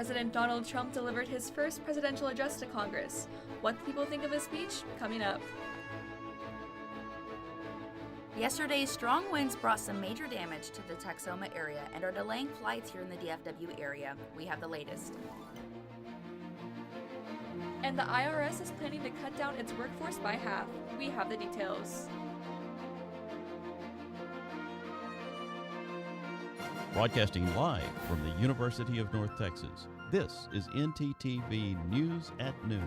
President Donald Trump delivered his first presidential address to Congress. What do people think of his speech? Coming up. Yesterday's strong winds brought some major damage to the Texoma area and are delaying flights here in the DFW area. We have the latest. And the IRS is planning to cut down its workforce by half. We have the details. Broadcasting live from the University of North Texas, this is ntTV News at Noon.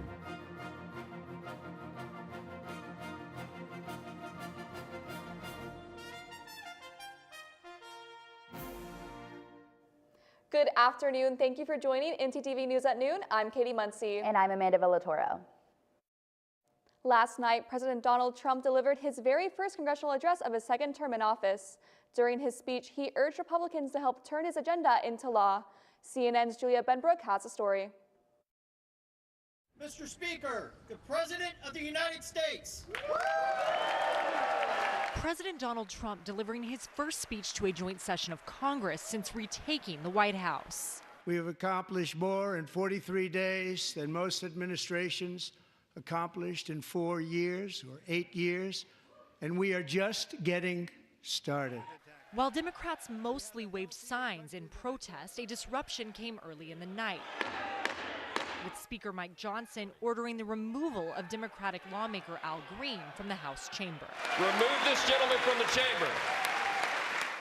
Good afternoon. Thank you for joining ntTV News at Noon. I'm Katie Muncie. And I'm Amanda Villatoro. Last night, President Donald Trump delivered his very first congressional address of his second term in office. During his speech, he urged Republicans to help turn his agenda into law. CNN's Julia Benbrook has a story. Mr. Speaker, the President of the United States. President Donald Trump delivering his first speech to a joint session of Congress since retaking the White House. We have accomplished more in 43 days than most administrations accomplished in 4 years or 8 years, and we are just getting started. While Democrats mostly waved signs in protest, a disruption came early in the night, with Speaker Mike Johnson ordering the removal of Democratic lawmaker Al Green from the House chamber. Remove this gentleman from the chamber.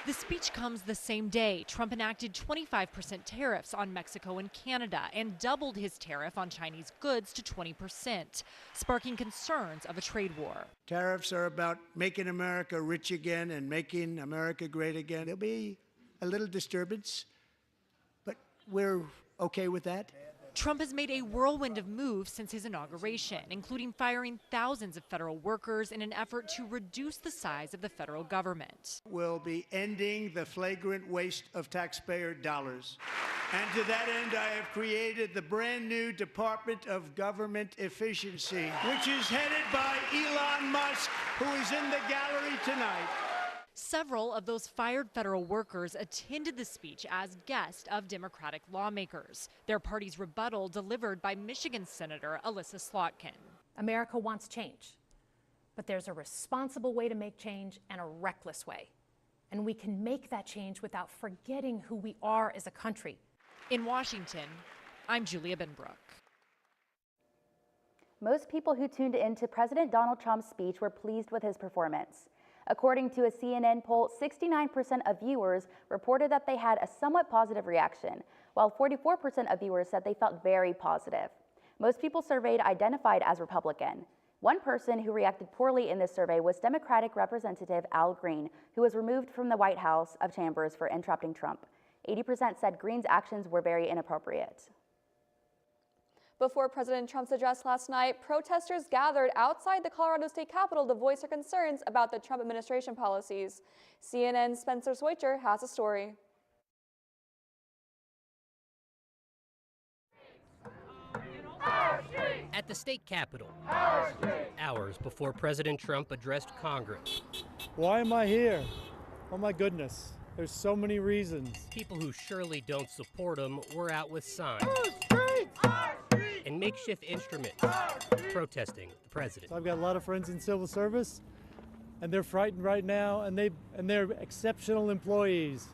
The speech comes the same day Trump enacted 25% tariffs on Mexico and Canada and doubled his tariff on Chinese goods to 20%, sparking concerns of a trade war. Tariffs are about making America rich again and making America great again. There'll be a little disturbance, but we're okay with that. Trump has made a whirlwind of moves since his inauguration, including firing thousands of federal workers in an effort to reduce the size of the federal government. We'll be ending the flagrant waste of taxpayer dollars. And to that end, I have created the brand new Department of Government Efficiency, which is headed by Elon Musk, who is in the gallery tonight. Several of those fired federal workers attended the speech as guests of Democratic lawmakers. Their party's rebuttal delivered by Michigan Senator Alyssa Slotkin. America wants change, but there's a responsible way to make change and a reckless way. And we can make that change without forgetting who we are as a country. In Washington, I'm Julia Benbrook. Most people who tuned into President Donald Trump's speech were pleased with his performance. According to a CNN poll, 69% of viewers reported that they had a somewhat positive reaction, while 44% of viewers said they felt very positive. Most people surveyed identified as Republican. One person who reacted poorly in this survey was Democratic Representative Al Green, who was removed from the White House of Chambers for interrupting Trump. 80% said Green's actions were very inappropriate. Before President Trump's address last night, protesters gathered outside the Colorado State Capitol to voice their concerns about the Trump administration policies. CNN's Spencer Soicher has a story. At the state capitol, hours before President Trump addressed Congress. Why am I here? Oh my goodness, there's so many reasons. People who surely don't support him were out with signs and makeshift instruments protesting the president. So I've got a lot of friends in civil service, and they're frightened right now, and they're exceptional employees.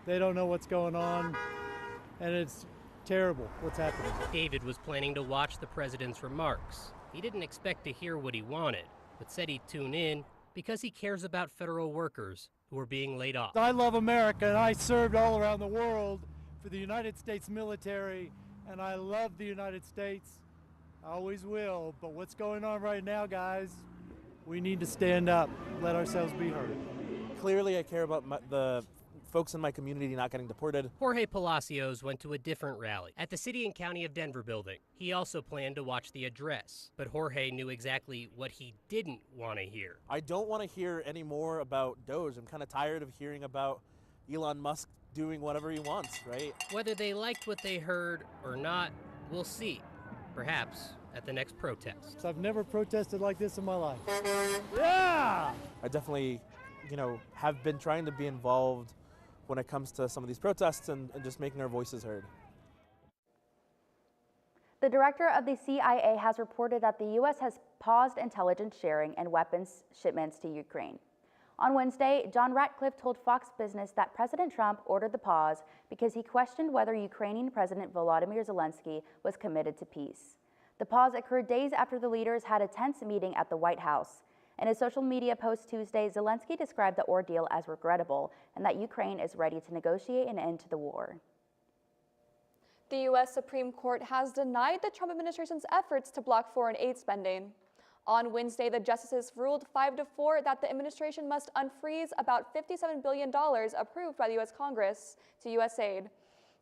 They don't know what's going on, and it's terrible what's happening. David was planning to watch the president's remarks. He didn't expect to hear what he wanted, but said he'd tune in because he cares about federal workers who are being laid off. I love America, and I served all around the world for the United States military, and I love the United States. I always will, but what's going on right now, guys, we need to stand up, let ourselves be heard. Clearly, I care about the folks in my community not getting deported. Jorge Palacios went to a different rally at the City and County of Denver building. He also planned to watch the address, but Jorge knew exactly what he didn't want to hear. I don't want to hear any more about Doge. I'm kind of tired of hearing about Elon Musk doing whatever he wants, right? Whether they liked what they heard or not, we'll see. Perhaps at the next protest. I've never protested like this in my life. Yeah! I definitely, have been trying to be involved when it comes to some of these protests and just making our voices heard. The director of the CIA has reported that the U.S. has paused intelligence sharing and weapons shipments to Ukraine. On Wednesday, John Ratcliffe told Fox Business that President Trump ordered the pause because he questioned whether Ukrainian President Volodymyr Zelensky was committed to peace. The pause occurred days after the leaders had a tense meeting at the White House. In a social media post Tuesday, Zelensky described the ordeal as regrettable and that Ukraine is ready to negotiate an end to the war. The U.S. Supreme Court has denied the Trump administration's efforts to block foreign aid spending. On Wednesday, the justices ruled 5-4 that the administration must unfreeze about $57 billion approved by the U.S. Congress to U.S. aid.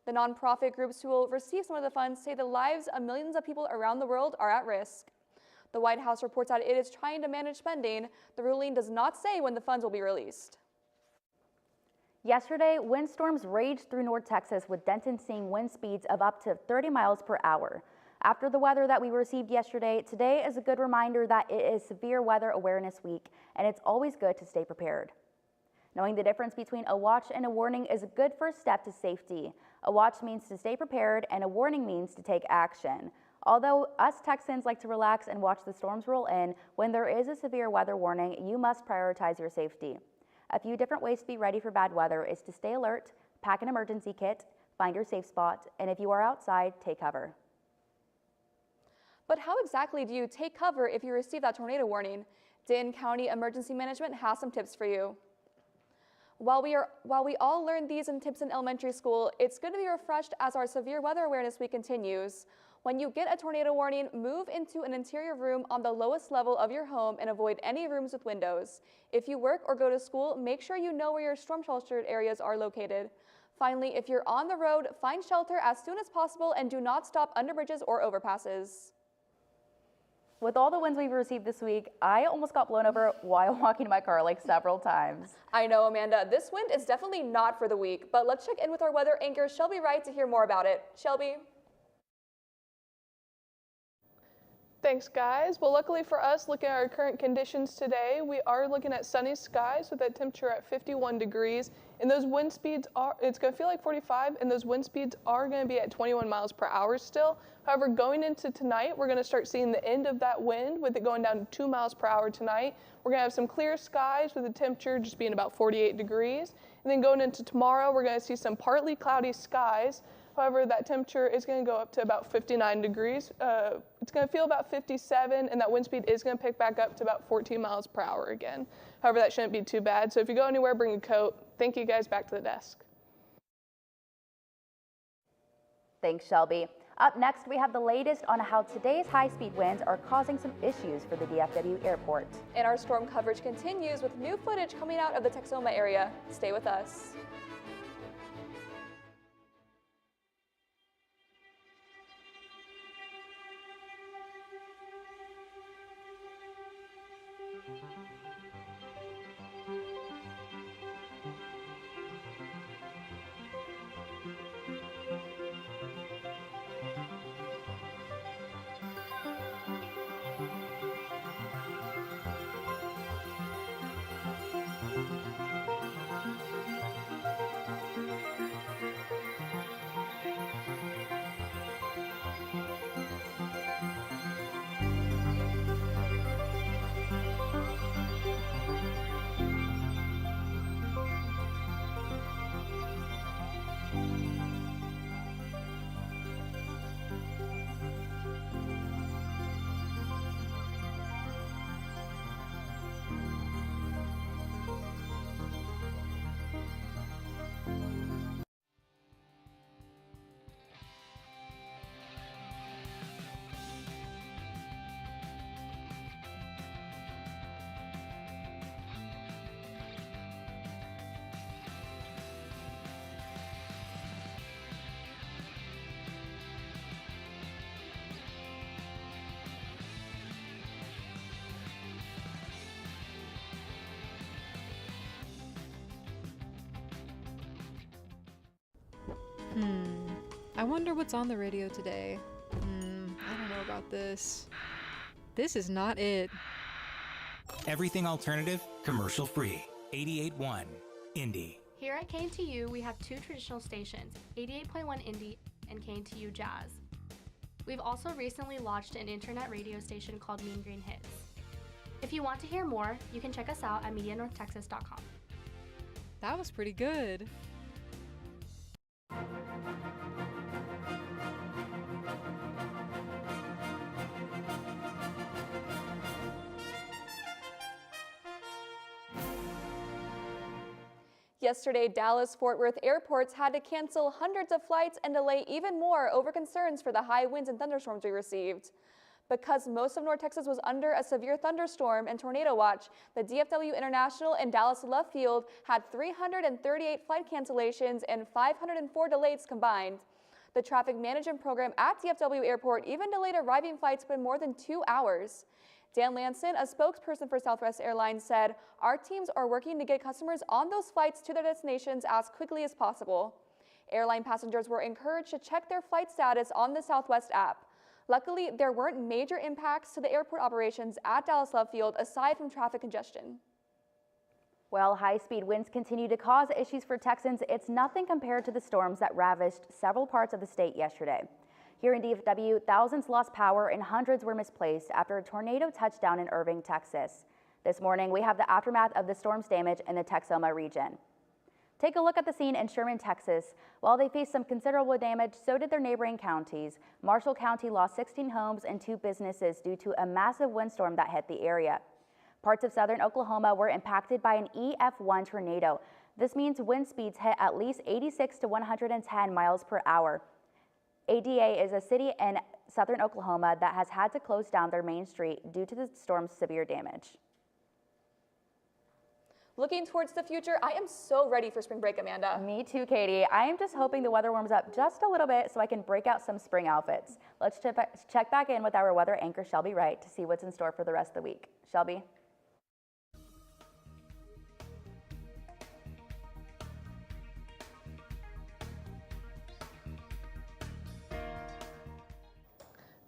The nonprofit groups who will receive some of the funds say the lives of millions of people around the world are at risk. The White House reports that it is trying to manage spending. The ruling does not say when the funds will be released. Yesterday, windstorms raged through North Texas with Denton seeing wind speeds of up to 30 miles per hour. After the weather that we received yesterday, today is a good reminder that it is Severe Weather Awareness Week, and it's always good to stay prepared. Knowing the difference between a watch and a warning is a good first step to safety. A watch means to stay prepared, and a warning means to take action. Although us Texans like to relax and watch the storms roll in, when there is a severe weather warning, you must prioritize your safety. A few different ways to be ready for bad weather is to stay alert, pack an emergency kit, find your safe spot, and if you are outside, take cover. But how exactly do you take cover if you receive that tornado warning? Dane County Emergency Management has some tips for you. While we all learn these tips in elementary school, it's good to be refreshed as our Severe Weather Awareness Week continues. When you get a tornado warning, move into an interior room on the lowest level of your home and avoid any rooms with windows. If you work or go to school, make sure you know where your storm-sheltered areas are located. Finally, if you're on the road, find shelter as soon as possible and do not stop under bridges or overpasses. With all the winds we've received this week, I almost got blown over while walking my car like several times. I know, Amanda. This wind is definitely not for the weak, but let's check in with our weather anchor, Shelby Wright, to hear more about it. Shelby? Thanks, guys. Well, luckily for us, looking at our current conditions today, we are looking at sunny skies with that temperature at 51 degrees. And those wind speeds it's going to feel like 45, and those wind speeds are going to be at 21 miles per hour still. However, going into tonight, we're going to start seeing the end of that wind with it going down to 2 miles per hour tonight. We're going to have some clear skies with the temperature just being about 48 degrees. And then going into tomorrow, we're going to see some partly cloudy skies. However, that temperature is going to go up to about 59 degrees. It's going to feel about 57, and that wind speed is going to pick back up to about 14 miles per hour again. However, that shouldn't be too bad. So if you go anywhere, bring a coat. Thank you guys. Back to the desk. Thanks, Shelby. Up next, we have the latest on how today's high-speed winds are causing some issues for the DFW airport. And our storm coverage continues with new footage coming out of the Texoma area. Stay with us. I wonder what's on the radio today. I don't know about this. This is not it. Everything alternative, commercial free. 88.1 Indy. Here at KNTU, we have two traditional stations, 88.1 Indy and KNTU Jazz. We've also recently launched an internet radio station called Mean Green Hits. If you want to hear more, you can check us out at MediaNorthTexas.com. That was pretty good. Yesterday, Dallas-Fort Worth airports had to cancel hundreds of flights and delay even more over concerns for the high winds and thunderstorms we received. Because most of North Texas was under a severe thunderstorm and tornado watch, the DFW International and Dallas Love Field had 338 flight cancellations and 504 delays combined. The traffic management program at DFW Airport even delayed arriving flights by more than 2 hours. Dan Lanson, a spokesperson for Southwest Airlines, said, "Our teams are working to get customers on those flights to their destinations as quickly as possible." Airline passengers were encouraged to check their flight status on the Southwest app. Luckily, there weren't major impacts to the airport operations at Dallas Love Field aside from traffic congestion. While high-speed winds continue to cause issues for Texans, it's nothing compared to the storms that ravaged several parts of the state yesterday. Here in DFW, thousands lost power and hundreds were misplaced after a tornado touched down in Irving, Texas. This morning, we have the aftermath of the storm's damage in the Texoma region. Take a look at the scene in Sherman, Texas. While they faced some considerable damage, so did their neighboring counties. Marshall County lost 16 homes and 2 businesses due to a massive windstorm that hit the area. Parts of southern Oklahoma were impacted by an EF1 tornado. This means wind speeds hit at least 86 to 110 miles per hour. ADA is a city in southern Oklahoma that has had to close down their main street due to the storm's severe damage. Looking towards the future, I am so ready for spring break, Amanda. Me too, Katie. I am just hoping the weather warms up just a little bit so I can break out some spring outfits. Let's check back in with our weather anchor, Shelby Wright, to see what's in store for the rest of the week. Shelby?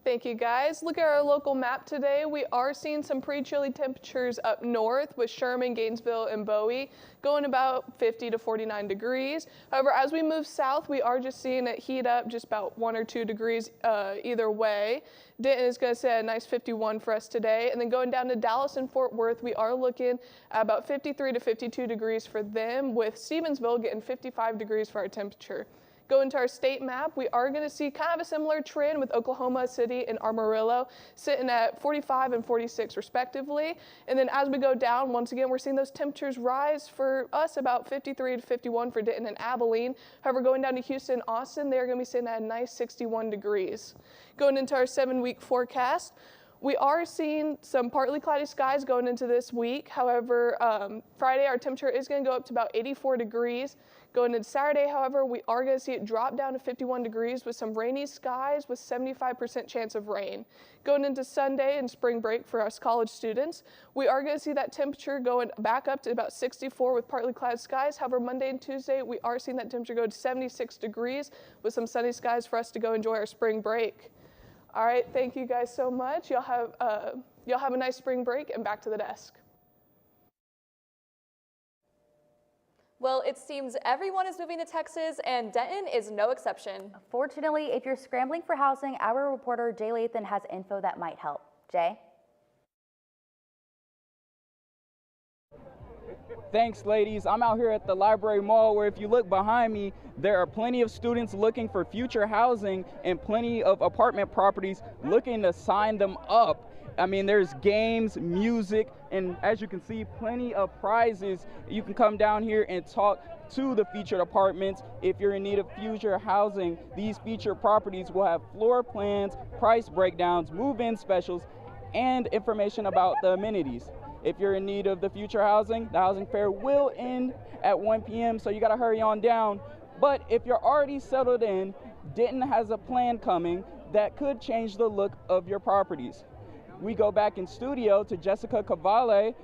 Thank you, guys. Look at our local map today. We are seeing some pretty chilly temperatures up north with Sherman, Gainesville, and Bowie going about 50 to 49 degrees. However, as we move south, we are just seeing it heat up just about 1 or 2 degrees either way. Denton is going to say a nice 51 for us today. And then going down to Dallas and Fort Worth, we are looking at about 53 to 52 degrees for them, with Stevensville getting 55 degrees for our temperature. Go into our state map, we are going to see kind of a similar trend with Oklahoma City and Amarillo sitting at 45 and 46 respectively. And then as we go down, once again, we're seeing those temperatures rise for us about 53 to 51 for Denton and Abilene. However, going down to Houston and Austin, they're going to be sitting at a nice 61 degrees. Going into our 7-week forecast, we are seeing some partly cloudy skies going into this week. However, Friday, our temperature is going to go up to about 84 degrees. Going into Saturday, however, we are going to see it drop down to 51 degrees with some rainy skies with 75% chance of rain. Going into Sunday and spring break for us college students, we are going to see that temperature going back up to about 64 with partly cloudy skies. However, Monday and Tuesday, we are seeing that temperature go to 76 degrees with some sunny skies for us to go enjoy our spring break. All right, thank you guys so much. Y'all have a nice spring break, and back to the desk. Well, it seems everyone is moving to Texas, and Denton is no exception. Fortunately, if you're scrambling for housing, our reporter Jay Lathan has info that might help. Jay? Thanks, ladies. I'm out here at the Library Mall, where if you look behind me, there are plenty of students looking for future housing and plenty of apartment properties looking to sign them up. I mean, there's games, music, and as you can see, plenty of prizes. You can come down here and talk to the featured apartments. If you're in need of future housing, these featured properties will have floor plans, price breakdowns, move-in specials, and information about the amenities. If you're in need of the future housing, the housing fair will end at 1 p.m., so you gotta hurry on down. But if you're already settled in, Denton has a plan coming that could change the look of your properties. We go back in studio to Jessica Cavale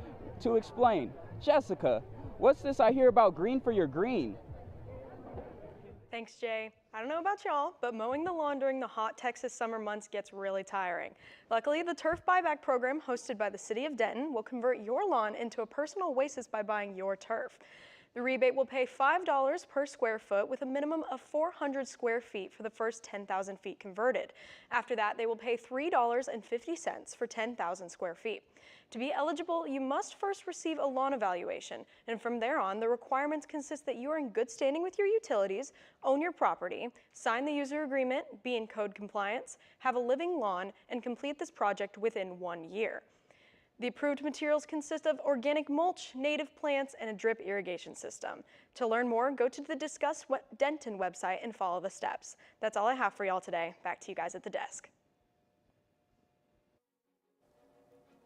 to explain. Jessica, what's this I hear about green for your green? Thanks, Jay. I don't know about y'all, but mowing the lawn during the hot Texas summer months gets really tiring. Luckily, the Turf Buyback program hosted by the City of Denton will convert your lawn into a personal oasis by buying your turf. The rebate will pay $5 per square foot with a minimum of 400 square feet for the first 10,000 feet converted. After that, they will pay $3.50 for 10,000 square feet. To be eligible, you must first receive a lawn evaluation, and from there on, the requirements consist that you are in good standing with your utilities, own your property, sign the user agreement, be in code compliance, have a living lawn, and complete this project within 1 year. The approved materials consist of organic mulch, native plants, and a drip irrigation system. To learn more, go to the Discuss Denton website and follow the steps. That's all I have for y'all today. Back to you guys at the desk.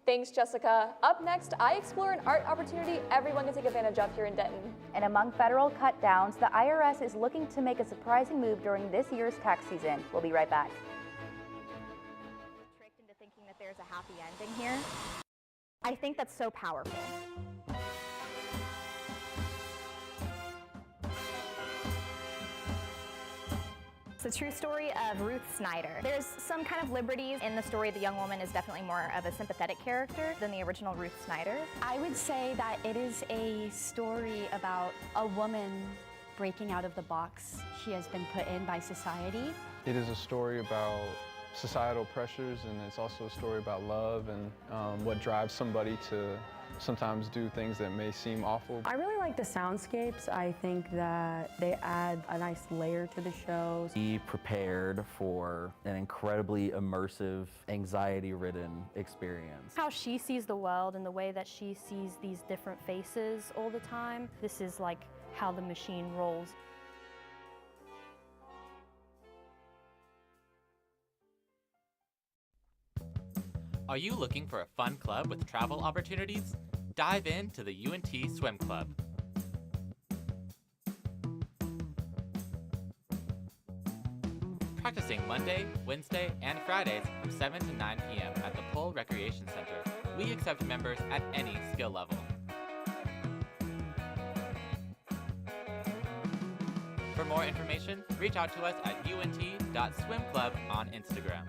Thanks, Jessica. Up next, I explore an art opportunity everyone can take advantage of here in Denton. And among federal cut downs, the IRS is looking to make a surprising move during this year's tax season. We'll be right back. Tricked into thinking that there's a happy ending here. I think that's so powerful. It's the true story of Ruth Snyder. There's some kind of liberties in the story. The young woman is definitely more of a sympathetic character than the original Ruth Snyder. I would say that it is a story about a woman breaking out of the box she has been put in by society. It is a story about societal pressures, and it's also a story about love and what drives somebody to sometimes do things that may seem awful. I really like the soundscapes. I think that they add a nice layer to the show. Be prepared for an incredibly immersive, anxiety-ridden experience. How she sees the world and the way that she sees these different faces all the time, this is like how the machine rolls. Are you looking for a fun club with travel opportunities? Dive into the UNT Swim Club. Practicing Monday, Wednesday, and Fridays from 7 to 9 p.m. at the Pole Recreation Center. We accept members at any skill level. For more information, reach out to us at unt.swimclub on Instagram.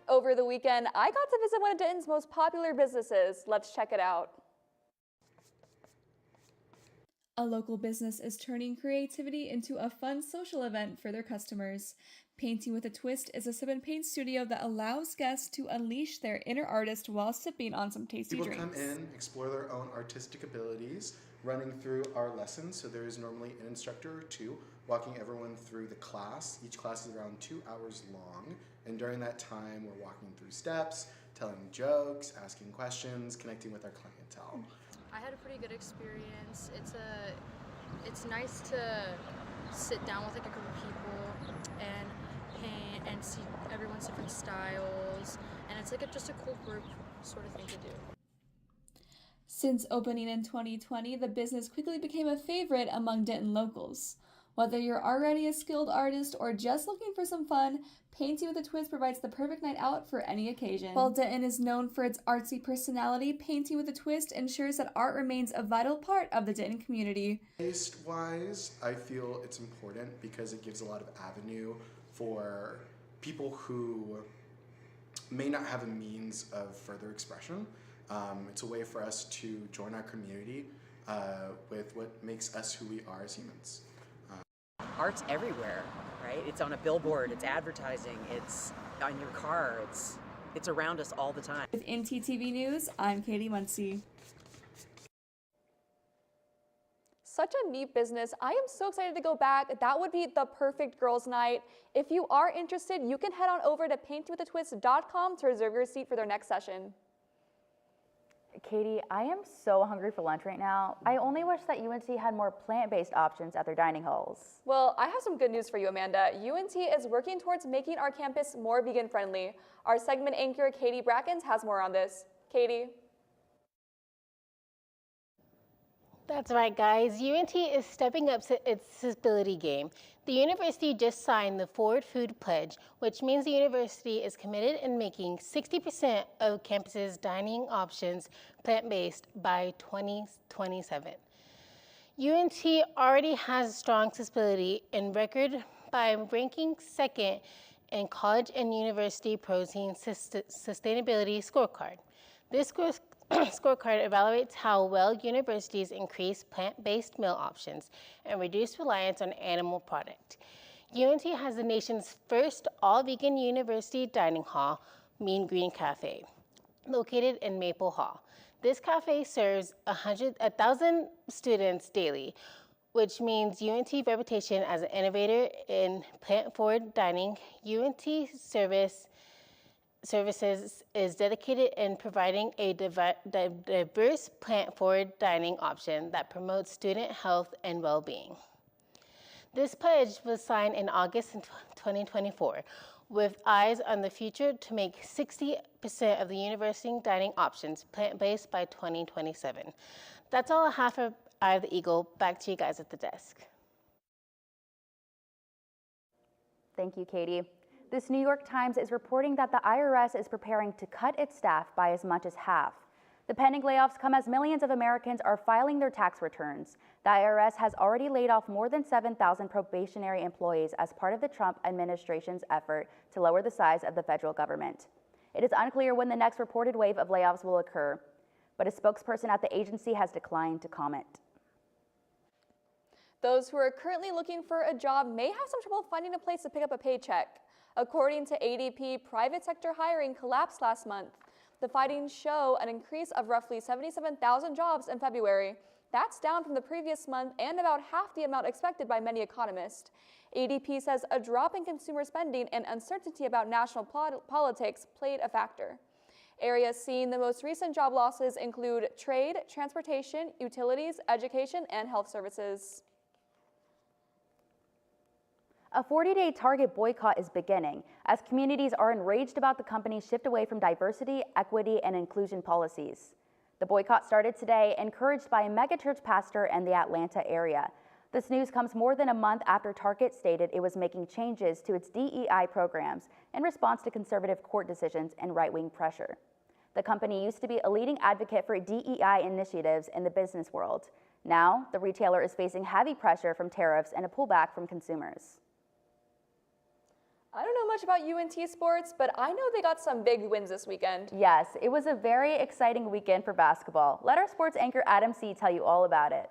Over the weekend, I got to visit one of Denton's most popular businesses. Let's check it out. A local business is turning creativity into a fun social event for their customers. Painting with a Twist is a sip and paint studio that allows guests to unleash their inner artist while sipping on some tasty People drinks. come in, explore their own artistic abilities, running through our lessons. So there is normally an instructor or two walking everyone through the class. Each class is around 2 hours long. And during that time, we're walking through steps, telling jokes, asking questions, connecting with our clientele. I had a pretty good experience. It's nice to sit down with like a group of people and paint and see everyone's different styles, and it's like just a cool group sort of thing to do. Since opening in 2020, the business quickly became a favorite among Denton locals. Whether you're already a skilled artist or just looking for some fun, Painting with a Twist provides the perfect night out for any occasion. While Denton is known for its artsy personality, Painting with a Twist ensures that art remains a vital part of the Denton community. Taste-wise, I feel it's important because it gives a lot of avenue for people who may not have a means of further expression. It's a way for us to join our community with what makes us who we are as humans. Art's everywhere, right? It's on a billboard, it's advertising, it's on your car, it's around us all the time. With ntTV News, I'm Katie Muncie. Such a neat business. I am so excited to go back. That would be the perfect girls' night. If you are interested, you can head on over to paintingwithatwist.com to reserve your seat for their next session. Katie, I am so hungry for lunch right now. I only wish that UNC had more plant-based options at their dining halls. Well, I have some good news for you, Amanda. UNT is working towards making our campus more vegan-friendly. Our segment anchor, Katie Brackens, has more on this. Katie. That's right, guys. UNT is stepping up its sustainability game. The university just signed the Forward Food Pledge, which means the university is committed in making 60% of campus's dining options plant-based by 2027. UNT already has strong sustainability in record by ranking second in college and university protein sustainability scorecard. This scorecard evaluates how well universities increase plant-based meal options and reduce reliance on animal product. UNT has the nation's first all-vegan university dining hall, Mean Green Cafe, located in Maple Hall. This cafe serves 1,000 students daily, which means UNT's reputation as an innovator in plant-forward dining. UNT Services is dedicated in providing a diverse plant-forward dining option that promotes student health and well-being. This pledge was signed in August 2024, with eyes on the future to make 60% of the university dining options plant-based by 2027. That's all I have for Eye of the Eagle. Back to you guys at the desk. Thank you, Katie. This New York Times is reporting that the IRS is preparing to cut its staff by as much as half. The pending layoffs come as millions of Americans are filing their tax returns. The IRS has already laid off more than 7,000 probationary employees as part of the Trump administration's effort to lower the size of the federal government. It is unclear when the next reported wave of layoffs will occur, but a spokesperson at the agency has declined to comment. Those who are currently looking for a job may have some trouble finding a place to pick up a paycheck. According to ADP, private sector hiring collapsed last month. The findings show an increase of roughly 77,000 jobs in February. That's down from the previous month and about half the amount expected by many economists. ADP says a drop in consumer spending and uncertainty about national politics played a factor. Areas seeing the most recent job losses include trade, transportation, utilities, education, and health services. A 40-day Target boycott is beginning as communities are enraged about the company's shift away from diversity, equity, and inclusion policies. The boycott started today, encouraged by a megachurch pastor in the Atlanta area. This news comes more than a month after Target stated it was making changes to its DEI programs in response to conservative court decisions and right-wing pressure. The company used to be a leading advocate for DEI initiatives in the business world. Now, the retailer is facing heavy pressure from tariffs and a pullback from consumers. I don't know much about UNT sports, but I know they got some big wins this weekend. Yes, it was a very exciting weekend for basketball. Let our sports anchor Adam C. tell you all about it.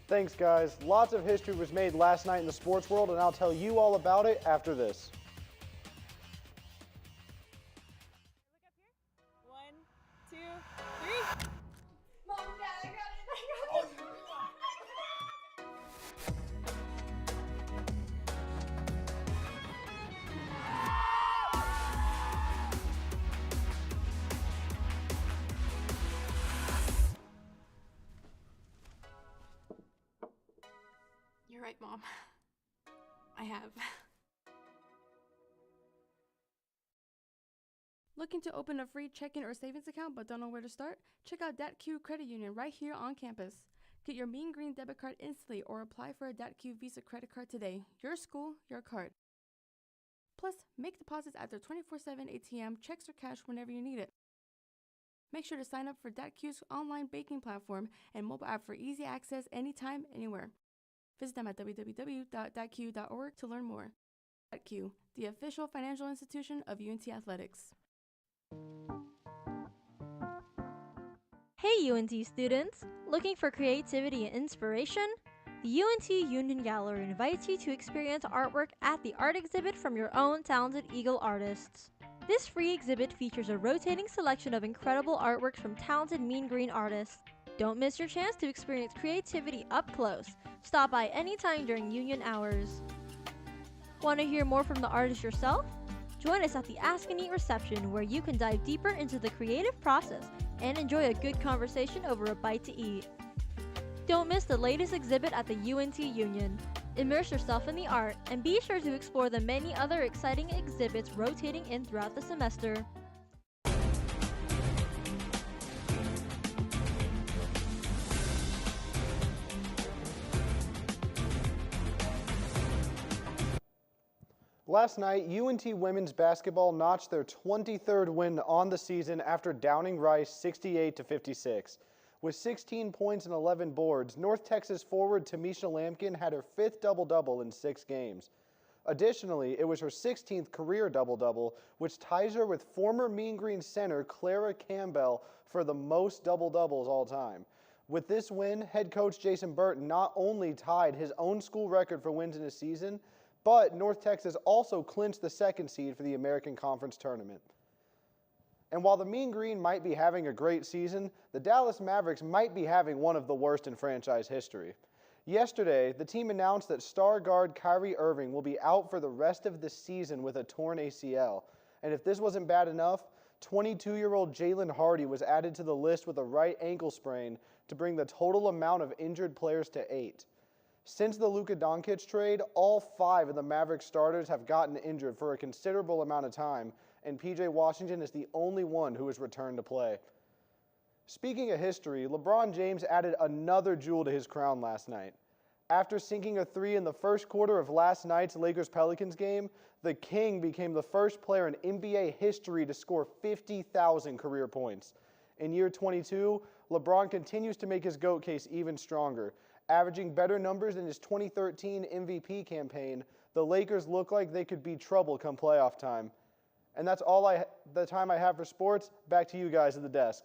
Thanks, guys. Lots of history was made last night in the sports world, and I'll tell you all about it after this. You're right, Mom. I have. Looking to open a free checking or savings account but don't know where to start? Check out DebtQ Credit Union right here on campus. Get your Mean Green debit card instantly or apply for a DebtQ Visa credit card today. Your school, your card. Plus, make deposits at their 24/7 ATM, checks or cash whenever you need it. Make sure to sign up for DebtQ's online banking platform and mobile app for easy access anytime, anywhere. Visit them at www.debtq.org to learn more. DebtQ, the official financial institution of UNT Athletics. Hey UNT students! Looking for creativity and inspiration? The UNT Union Gallery invites you to experience artwork at the art exhibit from your own talented Eagle artists. This free exhibit features a rotating selection of incredible artworks from talented Mean Green artists. Don't miss your chance to experience creativity up close. Stop by anytime during union hours. Want to hear more from the artist yourself? Join us at the Ask and Eat reception, where you can dive deeper into the creative process and enjoy a good conversation over a bite to eat. Don't miss the latest exhibit at the UNT Union. Immerse yourself in the art and be sure to explore the many other exciting exhibits rotating in throughout the semester. Last night, UNT women's basketball notched their 23rd win on the season after downing Rice 68-56. With 16 points and 11 boards, North Texas forward Tamisha Lampkin had her 5th double-double in 6 games. Additionally, it was her 16th career double-double, which ties her with former Mean Green center Clara Campbell for the most double-doubles all time. With this win, head coach Jason Burton not only tied his own school record for wins in a season, but North Texas also clinched the 2nd seed for the American Conference Tournament. And while the Mean Green might be having a great season, the Dallas Mavericks might be having one of the worst in franchise history. Yesterday, the team announced that star guard Kyrie Irving will be out for the rest of the season with a torn ACL. And if this wasn't bad enough, 22-year-old Jalen Hardy was added to the list with a right ankle sprain to bring the total amount of injured players to 8. Since the Luka Doncic trade, all 5 of the Mavericks starters have gotten injured for a considerable amount of time, and PJ Washington is the only one who has returned to play. Speaking of history, LeBron James added another jewel to his crown last night. After sinking a 3 in the first quarter of last night's Lakers-Pelicans game, the King became the first player in NBA history to score 50,000 career points. In year 22, LeBron continues to make his GOAT case even stronger. Averaging better numbers than his 2013 MVP campaign, the Lakers look like they could be trouble come playoff time. And that's all the time I have for sports. Back to you guys at the desk.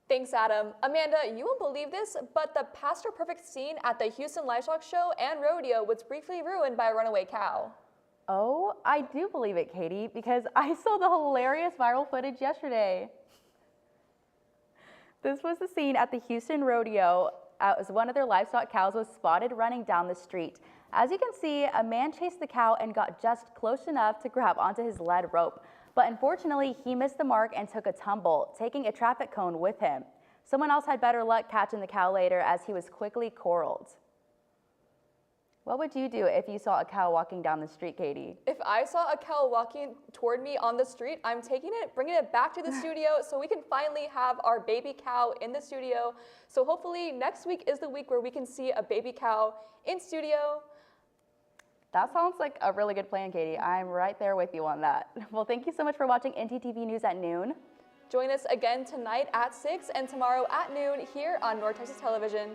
Thanks, Adam. Amanda, you won't believe this, but the Pastor Perfect scene at the Houston Livestock Show and Rodeo was briefly ruined by a runaway cow. Oh, I do believe it, Katie, because I saw the hilarious viral footage yesterday. This was the scene at the Houston Rodeo as one of their livestock cows was spotted running down the street. As you can see, a man chased the cow and got just close enough to grab onto his lead rope. But unfortunately, he missed the mark and took a tumble, taking a traffic cone with him. Someone else had better luck catching the cow later as he was quickly corralled. What would you do if you saw a cow walking down the street, Katie? If I saw a cow walking toward me on the street, I'm taking it, bringing it back to the studio so we can finally have our baby cow in the studio. So hopefully next week is the week where we can see a baby cow in studio. That sounds like a really good plan, Katie. I'm right there with you on that. Well, thank you so much for watching ntTV News at noon. Join us again tonight at 6 and tomorrow at noon here on North Texas Television.